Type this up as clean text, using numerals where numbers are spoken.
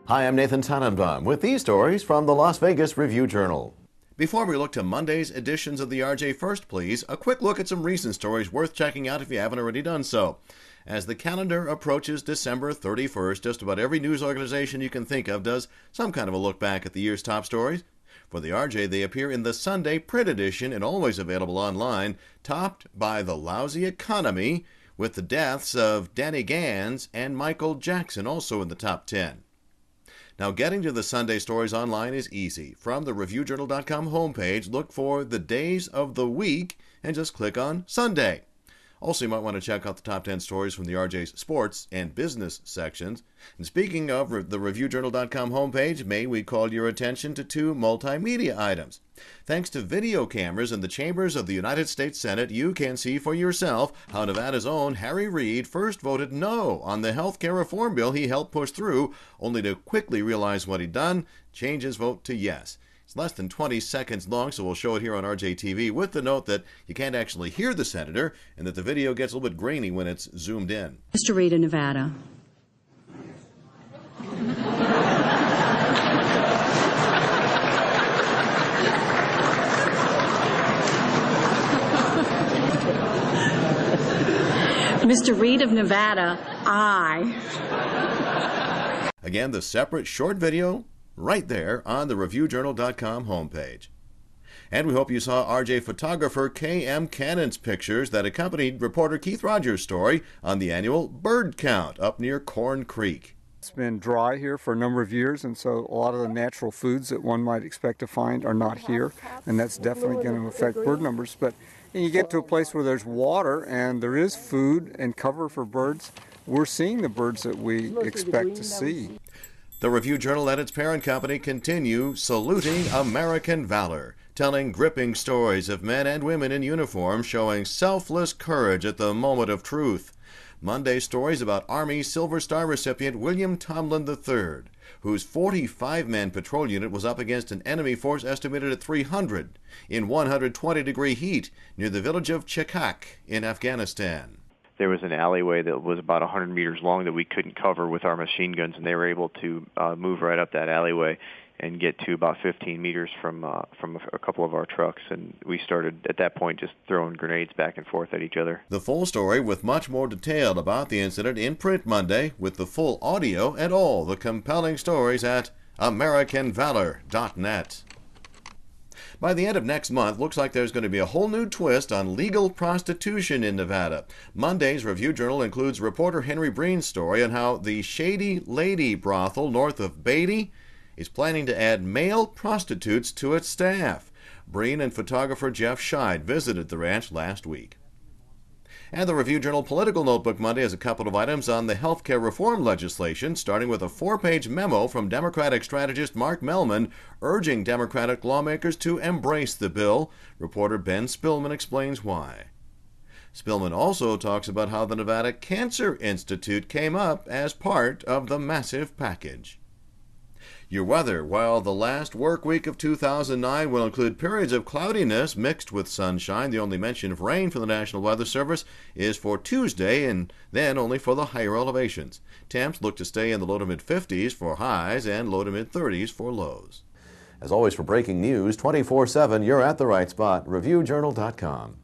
Hi, I'm Nathan Tannenbaum with these stories from the Las Vegas Review-Journal. Before we look to Monday's editions of the RJ First, please, a quick look at some recent stories worth checking out if you haven't already done so. As the calendar approaches December 31st, just about every news organization you can think of does some kind of a look back at the year's top stories. For the RJ, they appear in the Sunday print edition and always available online, topped by the lousy economy, with the deaths of Danny Gans and Michael Jackson also in the top 10. Now, getting to the Sunday stories online is easy. From the ReviewJournal.com homepage, look for the days of the week and just click on Sunday. Also, you might want to check out the top 10 stories from the RJ's sports and business sections. And speaking of the ReviewJournal.com homepage, may we call your attention to two multimedia items. Thanks to video cameras in the chambers of the United States Senate, you can see for yourself how Nevada's own Harry Reid first voted no on the health care reform bill he helped push through, only to quickly realize what he'd done, change his vote to yes. It's less than 20 seconds long, so we'll show it here on RJtv with the note that you can't actually hear the senator and that the video gets a little bit grainy when it's zoomed in. Mr. Reid of Nevada. Mr. Reid of Nevada, aye. Again, the separate short video right there on the ReviewJournal.com homepage. And we hope you saw RJ photographer K.M.Cannon's pictures that accompanied reporter Keith Rogers' story on the annual bird count up near Corn Creek. It's been dry here for a number of years, and so a lot of the natural foods that one might expect to find are not here, and that's definitely going to affect bird numbers. But you get to a place where there's water and there is food and cover for birds, we're seeing the birds that we expect to see. The Review-Journal and its parent company continue saluting American valor, telling gripping stories of men and women in uniform showing selfless courage at the moment of truth. Monday's stories about Army Silver Star recipient William Tomlin III, whose 45-man patrol unit was up against an enemy force estimated at 300 in 120-degree heat near the village of Chekak in Afghanistan. There was an alleyway that was about 100 meters long that we couldn't cover with our machine guns, and they were able to move right up that alleyway and get to about 15 meters from a couple of our trucks. And we started, at that point, just throwing grenades back and forth at each other. The full story with much more detail about the incident in print Monday with the full audio and all the compelling stories at AmericanValor.net. By the end of next month, looks like there's going to be a whole new twist on legal prostitution in Nevada. Monday's Review-Journal includes reporter Henry Breen's story on how the Shady Lady brothel north of Beatty is planning to add male prostitutes to its staff. Breen and photographer Jeff Scheid visited the ranch last week. And the Review-Journal Political Notebook Monday has a couple of items on the health care reform legislation, starting with a 4-page memo from Democratic strategist Mark Mellman urging Democratic lawmakers to embrace the bill. Reporter Ben Spillman explains why. Spillman also talks about how the Nevada Cancer Institute came up as part of the massive package. Your weather. While the last work week of 2009 will include periods of cloudiness mixed with sunshine, the only mention of rain for the National Weather Service is for Tuesday, and then only for the higher elevations. Temps look to stay in the low to mid-50s for highs and low to mid-30s for lows. As always, for breaking news 24/7, you're at the right spot, ReviewJournal.com.